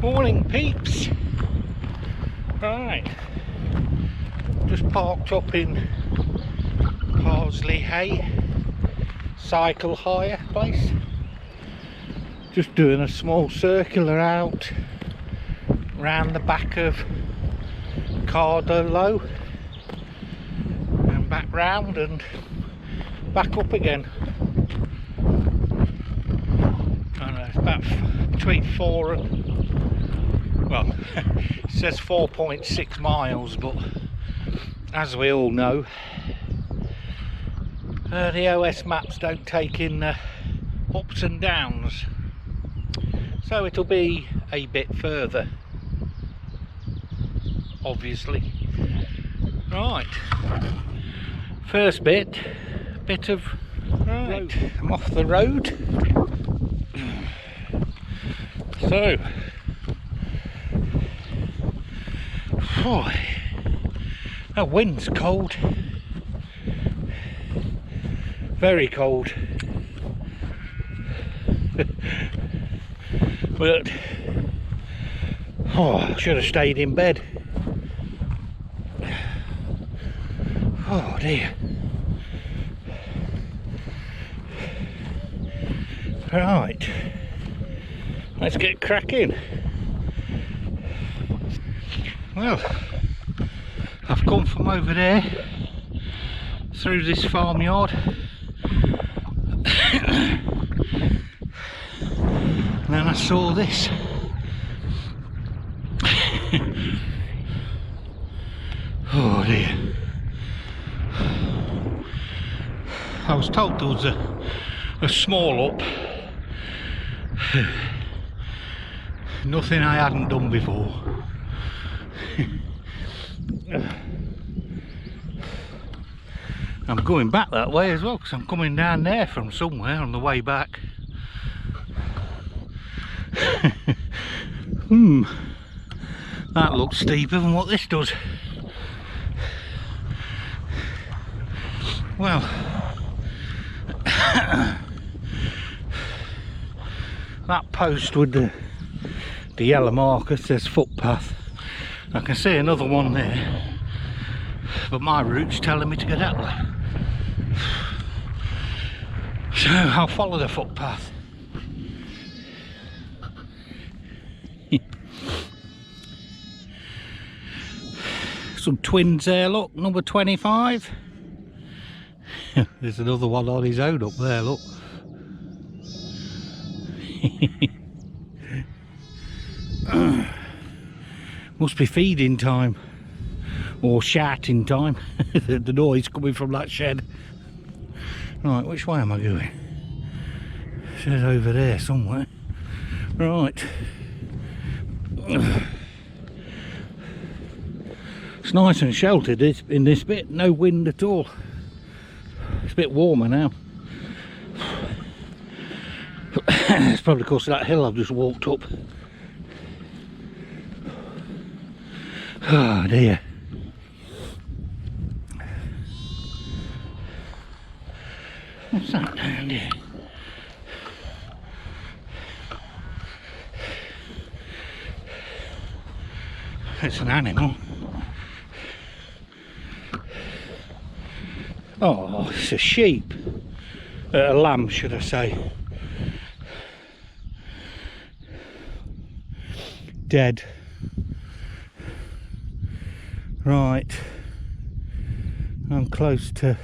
Morning peeps. Right, just parked up in Parsley Hay cycle hire place, just doing a small circular out round the back of Cardo Low and back round and back up again. I know, it's about between 4 and, well, it says 4.6 miles, but as we all know, the OS maps don't take in ups and downs, so it'll be a bit further, obviously. Right, first bit of road. I'm off the road. So, that wind's cold, very cold, but I should have stayed in bed. Oh dear. Right, let's get cracking. Well, I've come from over there through this farmyard and then I saw this. Oh dear. I was told there was a small up. Nothing I hadn't done before. I'm going back that way as well because I'm coming down there from somewhere on the way back. That looks steeper than what this does. Well, that post with the yellow marker says footpath. I can see another one there, but my route's telling me to go that way, so I'll follow the footpath. Some twins there, look, number 25. There's another one on his own up there, look. Must be feeding time or shouting time. The noise coming from that shed. Right, which way am I going? Says over there somewhere. Right. It's nice and sheltered in this bit, no wind at all. It's a bit warmer now. It's probably because of that hill I've just walked up. Oh dear. What's that down there? It's an animal. Oh, it's a sheep. A lamb, should I say. Dead. Right, I'm close to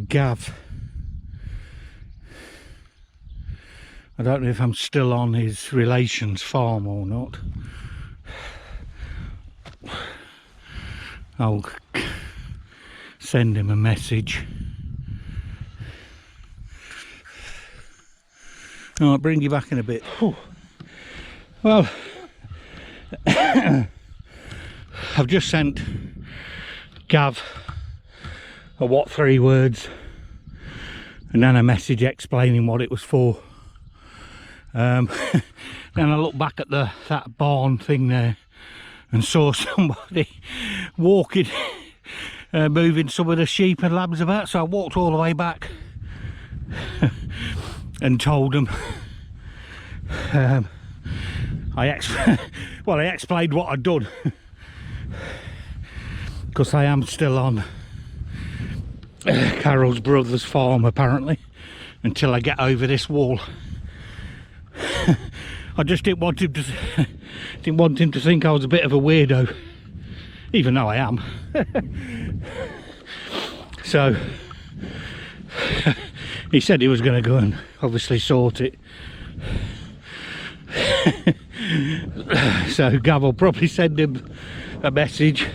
Gav. I don't know if I'm still on his relation's farm or not. I'll send him a message. I'll bring you back in a bit. Whew. Well, I've just sent Gav a what 3 words and then a message explaining what it was for. Then I looked back at that barn thing there and saw somebody walking, moving some of the sheep and lambs about, so I walked all the way back and told them I explained what I'd done, because I am still on Carol's brother's farm apparently, until I get over this wall. I just didn't want him to think I was a bit of a weirdo, even though I am. So he said he was going to go and obviously sort it. So Gav will probably send him a message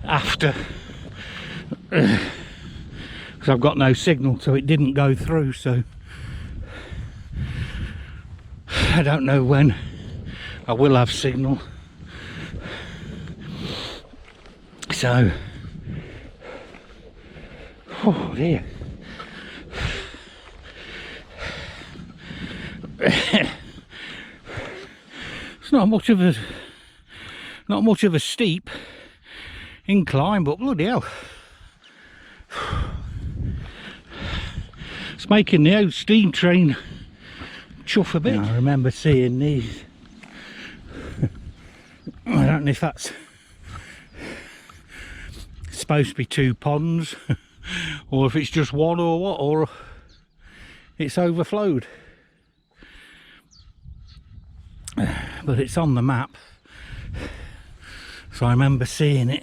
after, because I've got no signal, so it didn't go through. So I don't know when I will have signal. So, oh dear. It's not much of a steep incline, but bloody hell, it's making the old steam train chuff a bit. I remember seeing these. I don't know if that's supposed to be 2 ponds or if it's just one, or what, or it's overflowed. But it's on the map, so I remember seeing it.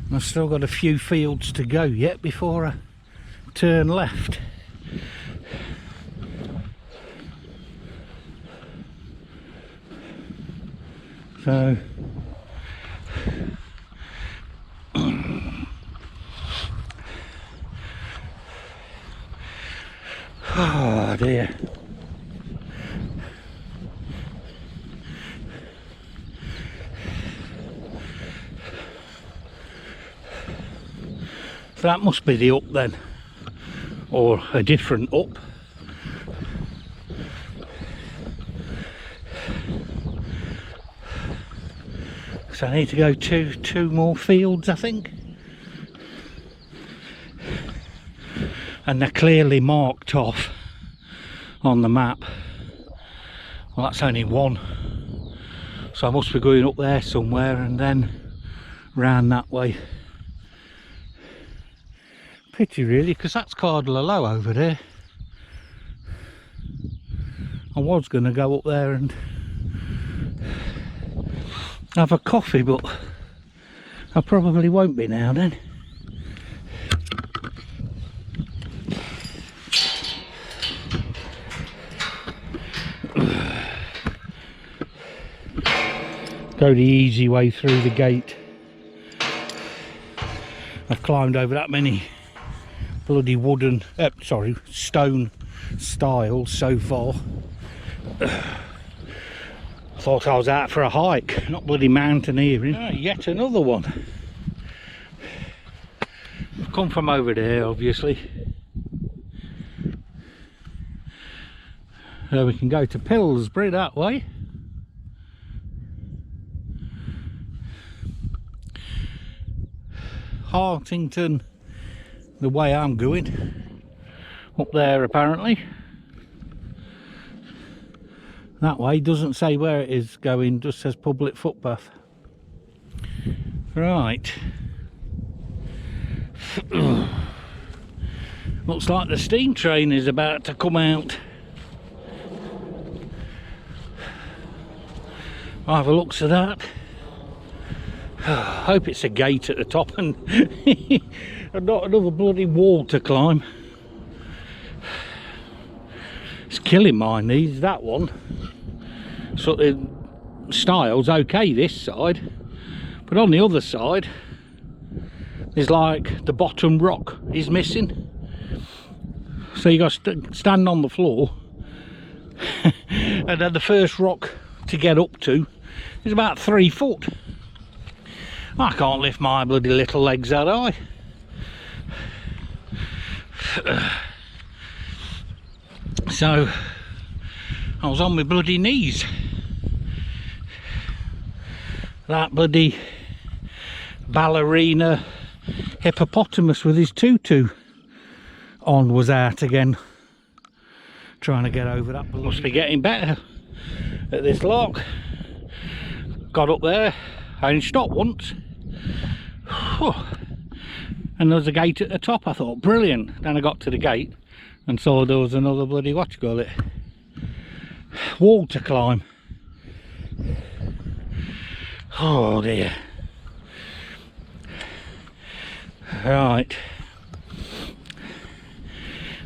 And I've still got a few fields to go yet before I turn left. So oh dear. So that must be the up then, or a different up. So I need to go two more fields, I think. And they're clearly marked off on the map. Well, that's only one, so I must be going up there somewhere and then round that way. Pity really, because that's Cardler Low over there. I was going to go up there and have a coffee, but I probably won't be now then. Go the easy way through the gate. I've climbed over that many bloody wooden, stone stiles so far. Thought I was out for a hike, not bloody mountaineering. Yet another one. Come from over there, obviously. So we can go to Pillsbury that way. Hartington, the way I'm going, up there apparently. That way doesn't say where it is going, just says public footpath. Right. Looks like the steam train is about to come out. I'll have a look at that. I hope it's a gate at the top and not another bloody wall to climb. It's killing mine, these, that one. So the style's okay this side, but on the other side there's like the bottom rock is missing. So you got to stand on the floor and then the first rock to get up to is about 3 foot. I can't lift my bloody little legs that high. So I was on my bloody knees. That bloody ballerina hippopotamus with his tutu on was out again, trying to get over that. Must be getting better at this lock. Got up there, I only stopped once. And there was a gate at the top. I thought, brilliant. Then I got to the gate and saw there was another bloody, what you call it, wall to climb. Oh dear. Right.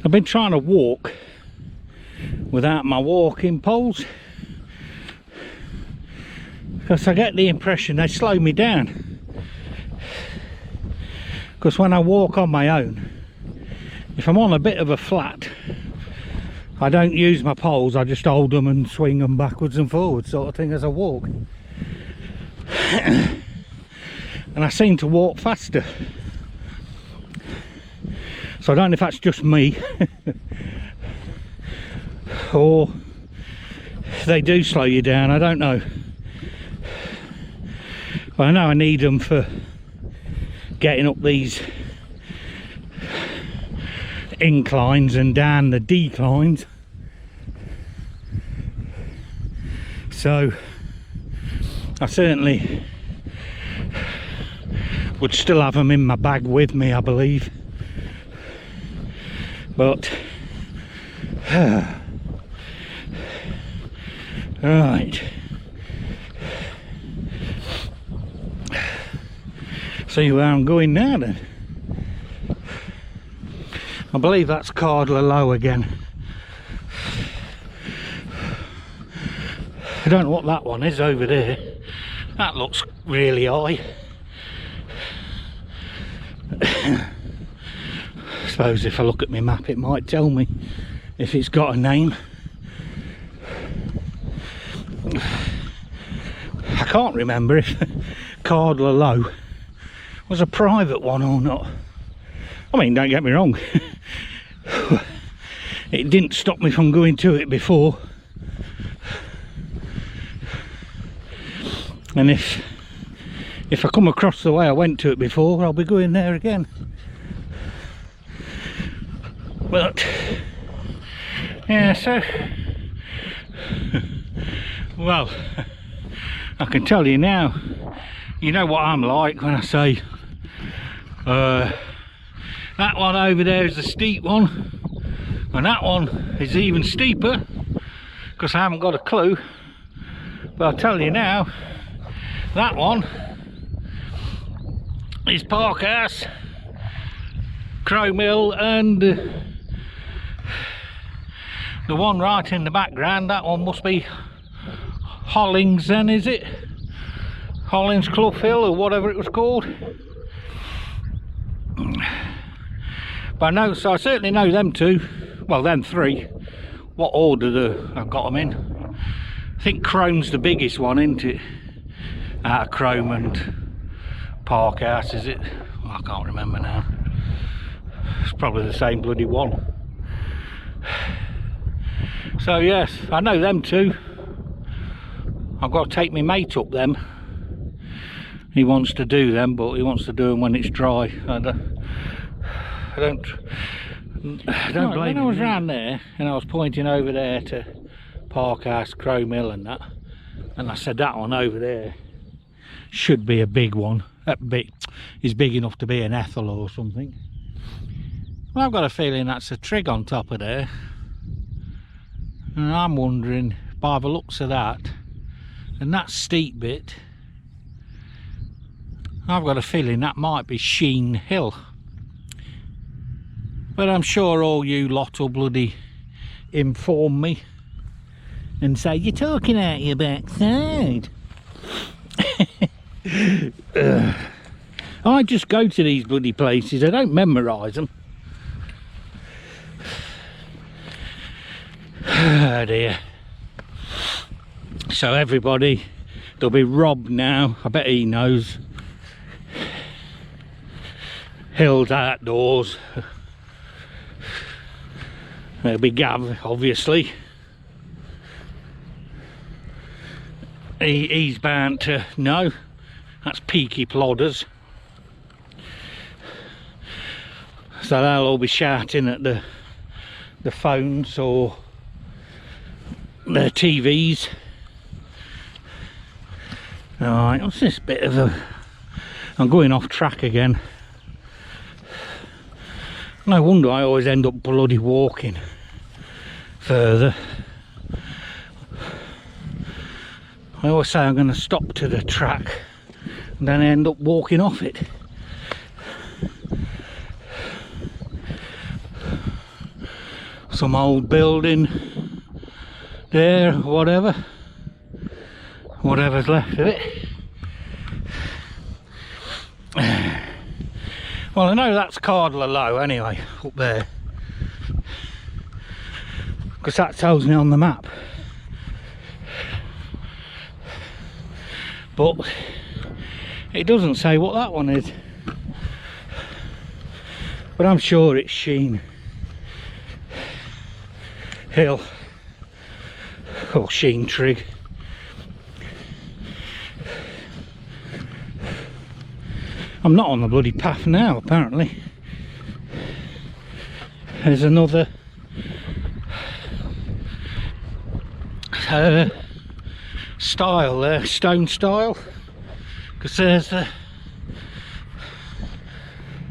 I've been trying to walk without my walking poles, because I get the impression they slow me down. Because when I walk on my own, if I'm on a bit of a flat, I don't use my poles, I just hold them and swing them backwards and forwards sort of thing as I walk. And I seem to walk faster. So I don't know if that's just me or they do slow you down, I don't know. But I know I need them for getting up these inclines and down the declines. So I certainly would still have them in my bag with me, I believe. But right, see where I'm going now then. I believe that's Cardler Low again. I don't know what that one is over there. That looks really high. I suppose if I look at my map it might tell me if it's got a name. I can't remember if Cardler Low was a private one or not. I mean, don't get me wrong, it didn't stop me from going to it before, and if I come across the way I went to it before, I'll be going there again. But yeah, so well, I can tell you now, you know what I'm like when I say that one over there is a steep one, and that one is even steeper, because I haven't got a clue. But I'll tell you now, that one is Park House, Crow Mill, and the one right in the background, that one must be Hollings then, is it? Hollings Clough Hill or whatever it was called. But I know, so I certainly know them two, well them three. What order I've got them in. I think Chrome's the biggest one, isn't it? Out of Chrome and Park House, is it? Well, I can't remember now. It's probably the same bloody one. So yes, I know them two. I've got to take my mate up them. He wants to do them, but he wants to do them when it's dry. I don't blame him. When I was round there and I was pointing over there to Park House, Crow Mill and that, and I said that one over there should be a big one. That bit is big enough to be an Ethel or something. Well, I've got a feeling that's a trig on top of there, and I'm wondering, by the looks of that and that steep bit, I've got a feeling that might be Sheen Hill. But I'm sure all you lot will bloody inform me and say, you're talking out your backside. I just go to these bloody places, I don't memorise them. Oh dear. So everybody, there'll be Rob now, I bet he knows. Hills Outdoors. There'll be Gav, obviously. He's bound to know. That's Peaky Plodders. so they'll all be shouting at the phones or their TVs. Alright, what's this bit of a... I'm going off track again. No wonder I always end up bloody walking further. I always say I'm going to stop to the track and then I end up walking off it. Some old building there, whatever's left of it. Well, I know that's Cardler Low anyway, up there, because that tells me on the map. But it doesn't say what that one is. But I'm sure it's Sheen Hill or Sheen Trig. I'm not on the bloody path now, apparently. There's another style there, stone style, because there's the...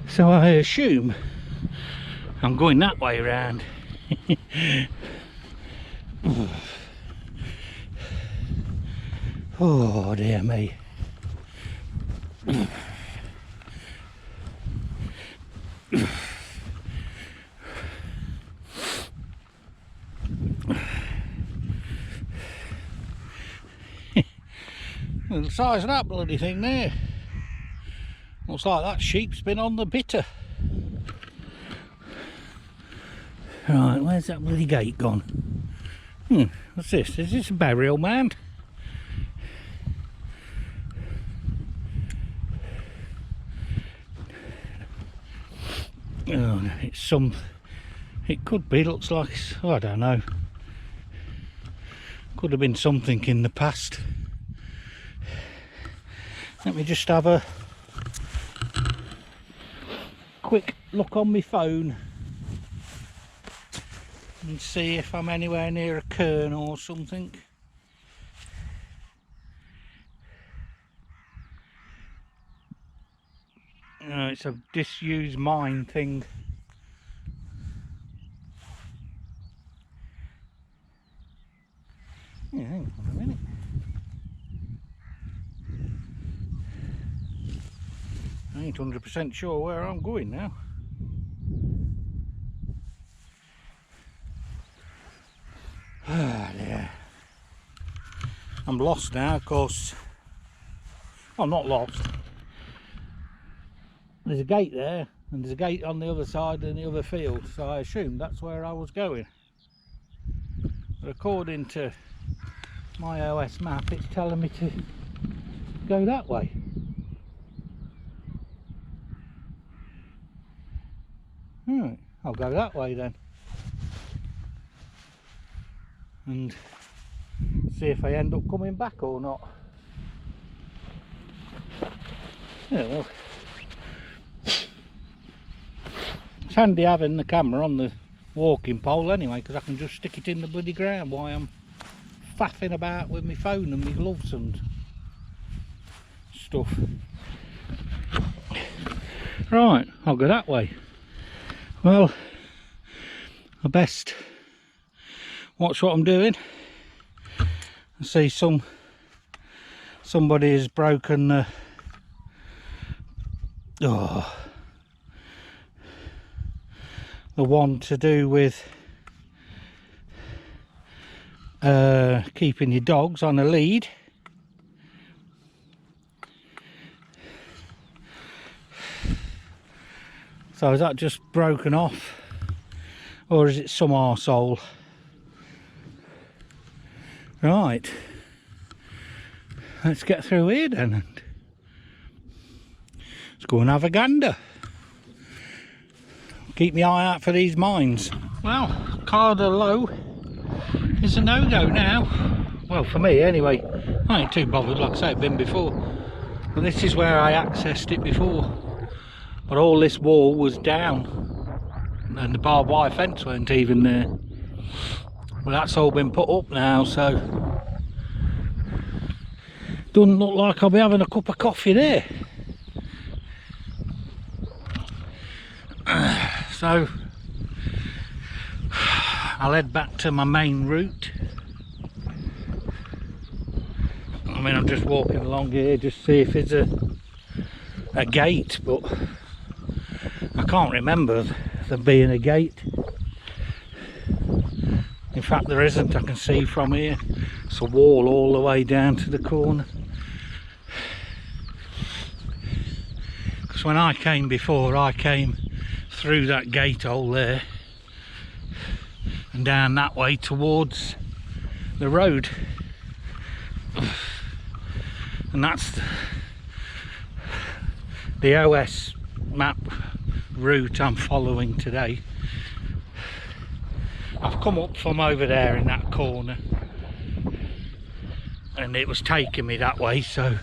So I assume I'm going that way round. Oh dear me. The size of that bloody thing there. Looks like that sheep's been on the bitter. Right, where's that bloody gate gone? What's this? Is this a burial mound? Oh, no, it's some... It could be, looks like... Oh, I don't know. Could have been something in the past. Let me just have a quick look on my phone and see if I'm anywhere near a cairn or something. No, it's a disused mine thing. Yeah, hang on a minute. I ain't 100% sure where I'm going now. Ah, yeah. I'm lost now, of course. I'm not lost. There's a gate there, and there's a gate on the other side in the other field, so I assumed that's where I was going. But according to my OS map, it's telling me to go that way. Right, I'll go that way then. And see if I end up coming back or not. Yeah, well, it's handy having the camera on the walking pole anyway, because I can just stick it in the bloody ground while I'm faffing about with my phone and my gloves and stuff. Right, I'll go that way. Well, I best watch what I'm doing. I see somebody has broken the one to do with keeping your dogs on a lead. So is that just broken off, or is it some arsehole? Right, let's get through here then and let's go and have a gander. Keep my eye out for these mines. Well, Cardler Low is a no-go now. Well, for me anyway. I ain't too bothered, like I say, I've been before. But this is where I accessed it before. But all this wall was down. and the barbed wire fence weren't even there. But that's all been put up now, so doesn't look like I'll be having a cup of coffee there. So I'll head back to my main route. I mean, I'm just walking along here just to see if there's a gate, but I can't remember there being a gate. In fact, there isn't. I can see from here it's a wall all the way down to the corner. Because when I came before, I came through that gate hole there and down that way towards the road, and that's the OS map route I'm following today. I've come up from over there in that corner and it was taking me that way, so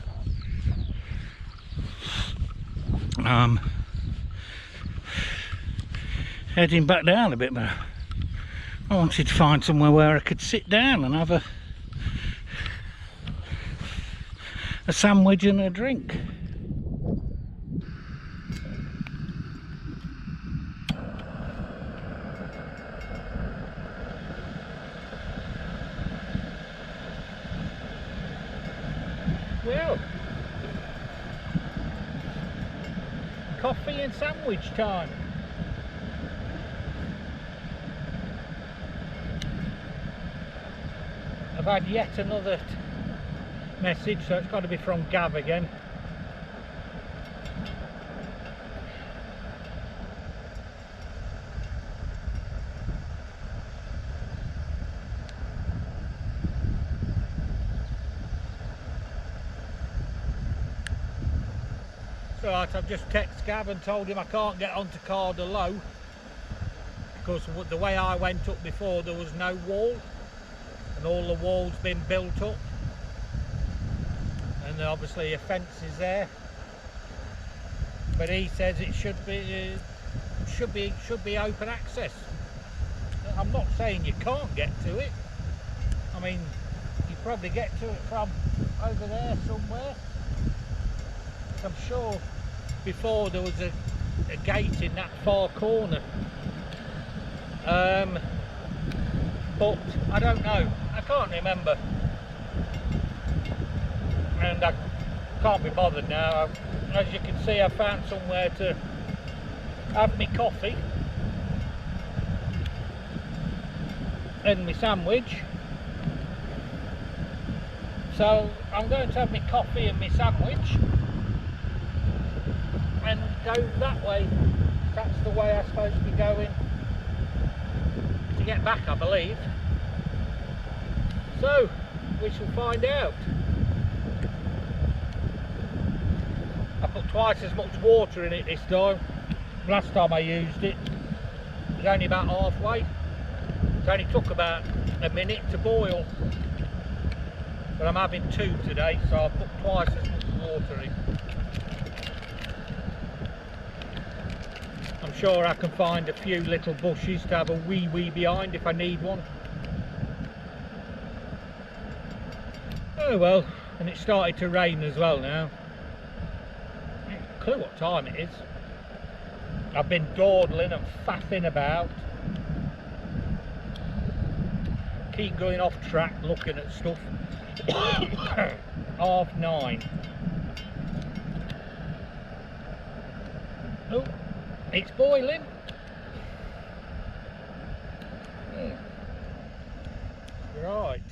heading back down a bit, but I wanted to find somewhere where I could sit down and have a sandwich and a drink. Well, coffee and sandwich time. I've had yet another message, so it's got to be from Gav again. So right, I've just texted Gav and told him I can't get onto Carder Low because the way I went up before there was no wall, and all the walls been built up, and obviously a fence is there, but he says it should be open access. I'm not saying you can't get to it. I mean, you probably get to it from over there somewhere. I'm sure before there was a gate in that far corner, but I don't know, I can't remember, and I can't be bothered now. As you can see, I found somewhere to have my coffee and my sandwich, so I'm going to have my coffee and my sandwich and go that way. That's the way I'm supposed to be going to get back, I believe. So we shall find out. I put twice as much water in it this time. Last time I used it, it was only about halfway. It only took about a minute to boil, but I'm having 2 today, so I put twice as much water in. I'm sure I can find a few little bushes to have a wee behind if I need one. Oh well, and it started to rain as well now. I ain't a clue what time it is. I've been dawdling and faffing about. Keep going off track looking at stuff. 9:30. Oh, it's boiling. Right.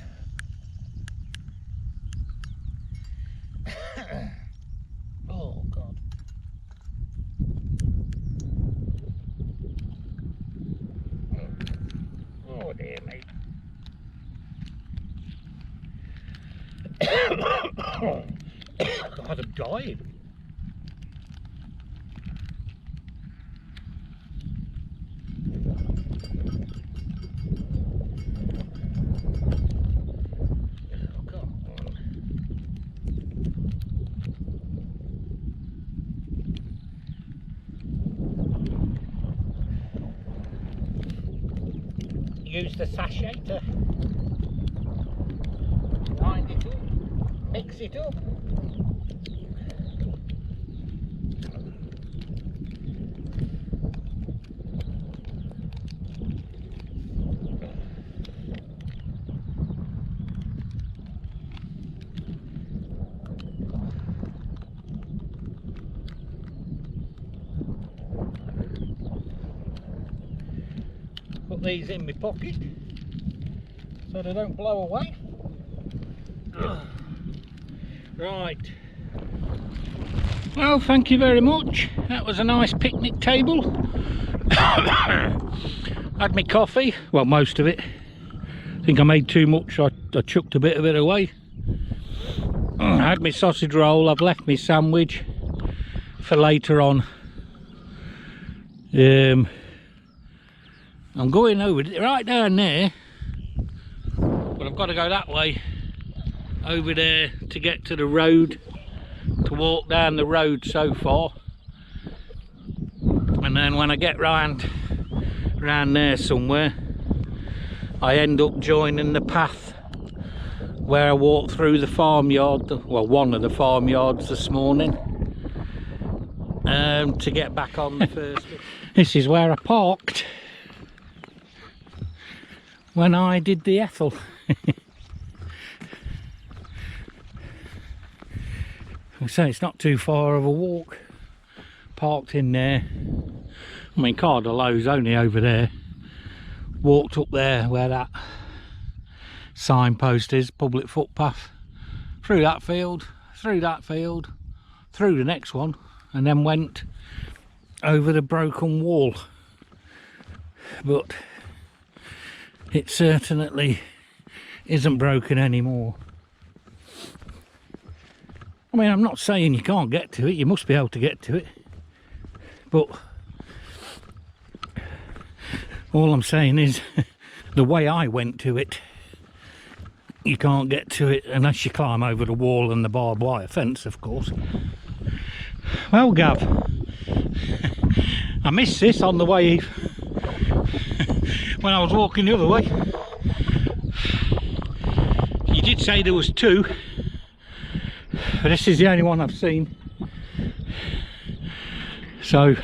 Oh God. Oh dear me. God, I'm dying. use the sachet to wind it up, mix it up. Put these in my pocket so they don't blow away. Right. Well, thank you very much. That was a nice picnic table. Had my coffee, well, most of it. I think I made too much, I chucked a bit of it away. Had my sausage roll. I've left my sandwich for later on. I'm going over right down there, but I've got to go that way over there to get to the road, to walk down the road so far, and then when I get round there somewhere, I end up joining the path where I walked through the farmyard, well, one of the farmyards this morning, to get back on the first. This is where I parked when I did the Ethel. So it's not too far of a walk. Parked in there. I mean, Cardalow's only over there. Walked up there where that signpost is, public footpath. Through that field, through the next one, and then went over the broken wall. But it certainly isn't broken anymore. I mean, I'm not saying you can't get to it, you must be able to get to it, but all I'm saying is the way I went to it, you can't get to it unless you climb over the wall and the barbed wire fence, of course. Well, Gav, I missed this on the way when I was walking the other way. You did say there was two, but this is the only one I've seen, so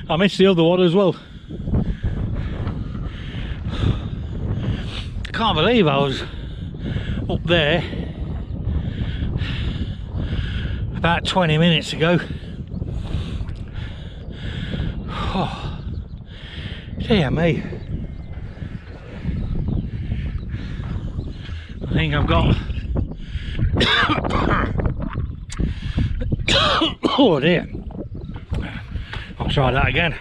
I missed the other one as well. I can't believe I was up there about 20 minutes ago. Oh, dear me. I think I've got oh dear, I'll try that again.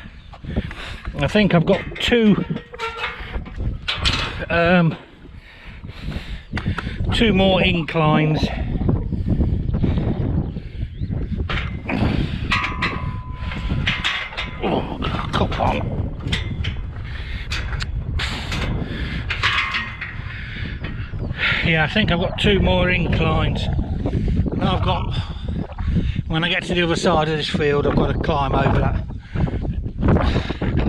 I think I've got two more inclines. Oh, come on. Yeah, I think I've got two more inclines. And I've got, when I get to the other side of this field, I've got to climb over that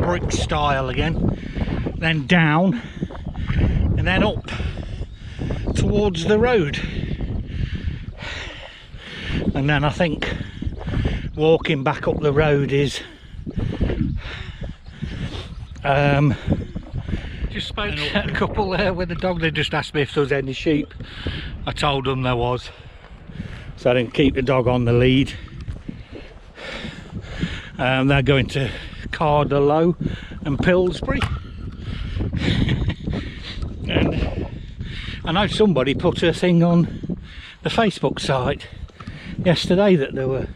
brick stile again, then down, and then up towards the road. And then I think walking back up the road is just spoke to a couple there with the dog. They just asked me if there was any sheep. I told them there was, so I didn't keep the dog on the lead. They're going to Cardalow and Pillsbury. And I know somebody put a thing on the Facebook site yesterday that they were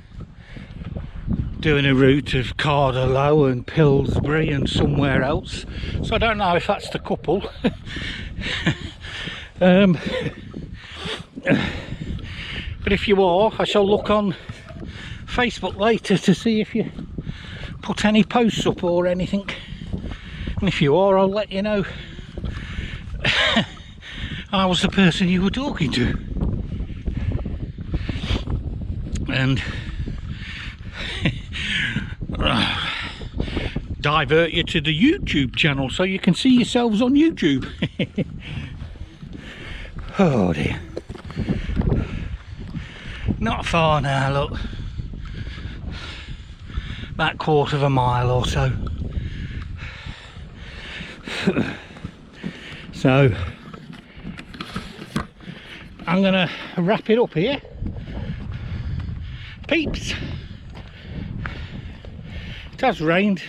doing a route of Cardalow and Pillsbury and somewhere else, so I don't know if that's the couple. But if you are, I shall look on Facebook later to see if you put any posts up or anything, and if you are, I'll let you know I was the person you were talking to. And divert you to the YouTube channel so you can see yourselves on YouTube. Oh dear. Not far now, look. About 1/4 of a mile or so. So I'm gonna wrap it up here, peeps. It has rained,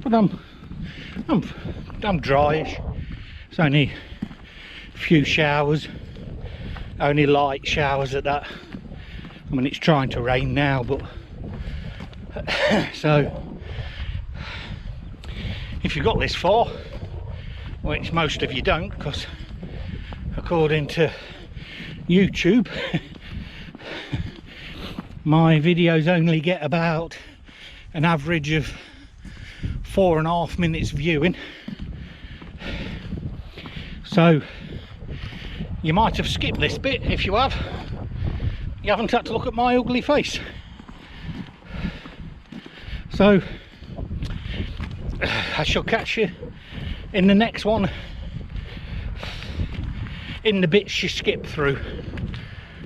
but I'm dryish. It's only a few showers, only light showers at that. I mean, it's trying to rain now, but so if you got this far, which most of you don't, because according to YouTube my videos only get about an average of 4.5 minutes viewing, so you might have skipped this bit. If you have, you haven't had to look at my ugly face. So I shall catch you in the next one, in the bits you skip through,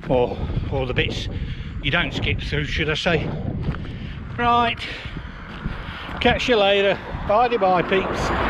or the bits you don't skip through, should I say. Right, catch you later. Bye peeps.